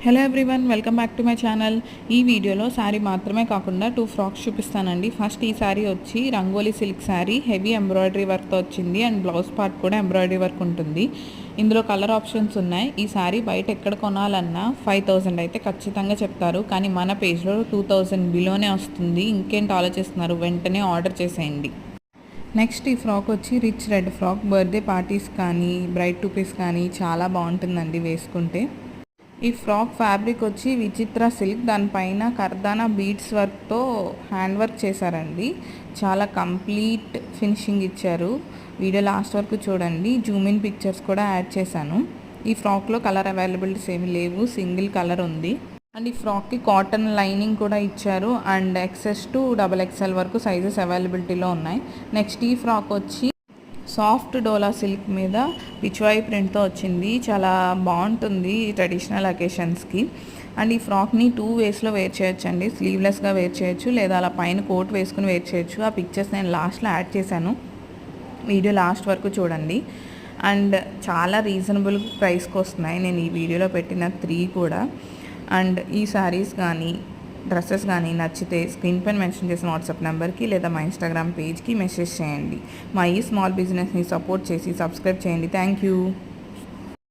Hello everyone, welcome back to my channel. ఈ వీడియోలో శారీ మాత్రమే కాకుండా 2 ఫ్రాక్స్ చూపిస్తానండి. ఫస్ట్ ఈ శారీ వచ్చి rangoli silk sari, heavy embroidery వర్క్తో వచ్చింది అండ్ బ్లౌజ్ పార్ట్ కూడా ఎంబ్రాయిడరీ వర్క్ ఉంటుంది. ఇందులో కలర్ ఆప్షన్స్ ఉన్నాయి. ఈ శారీ బయట ఎక్కడ కొనాలన్నా 5000 అయితే ఖచ్చితంగా చెప్తారు, కానీ మన పేజ్లో 2000 బిలోనే వస్తుంది. ఇంకేంటి ఆలోచిస్తున్నారు, వెంటనే ఆర్డర్ చేసేయండి. నెక్స్ట్ ఈ ఫ్రాక్ వచ్చి rich red frock, birthday parties కానీ బ్రైడ్ టు పీస్ కానీ చాలా బాగుంటుందండి వేసుకుంటే. ఈ ఫ్రాక్ ఫ్యాబ్రిక్ వచ్చి విచిత్ర సిల్క్, దానిపైన కర్దానా బీడ్స్ వర్క్తో హ్యాండ్ వర్క్ చేశారండి. చాలా కంప్లీట్ ఫినిషింగ్ ఇచ్చారు. వీడియో లాస్ట్ వరకు చూడండి, జూమ్ ఇన్ పిక్చర్స్ కూడా యాడ్ చేశాను. ఈ ఫ్రాక్లో కలర్ అవైలబిలిటీస్ ఏమి లేవు, సింగిల్ కలర్ ఉంది. అండ్ ఈ ఫ్రాక్కి కాటన్ లైనింగ్ కూడా ఇచ్చారు అండ్ XS to XXL వరకు సైజెస్ అవైలబిలిటీలో ఉన్నాయి. నెక్స్ట్ ఈ ఫ్రాక్ వచ్చి సాఫ్ట్ డోలా సిల్క్ మీద పిచ్వాయి ప్రింట్తో వచ్చింది. చాలా బాగుంటుంది ట్రెడిషనల్ అకేషన్స్కి. అండ్ ఈ ఫ్రాక్ని 2 వేస్లో వేర్ చేయొచ్చు అండి. స్లీవ్లెస్గా వేర్ చేయొచ్చు, లేదా అలా పైన కోట్ వేసుకుని వేర్ చేయొచ్చు. ఆ పిక్చర్స్ నేను లాస్ట్లో యాడ్ చేశాను, వీడియో లాస్ట్ వరకు చూడండి. అండ్ చాలా రీజనబుల్ ప్రైస్కి వస్తున్నాయి. నేను ఈ వీడియోలో పెట్టిన 3 కూడా. అండ్ ఈ శారీస్ కానీ డ్రెస్సెస్ కానీ నచ్చితే స్క్రీన్ పైన మెన్షన్ చేసిన వాట్సాప్ నెంబర్కి లేదా మా ఇన్స్టాగ్రామ్ పేజ్కి మెసేజ్ చేయండి. మా ఈ స్మాల్ బిజినెస్ని సపోర్ట్ చేసి సబ్స్క్రైబ్ చేయండి. Thank you.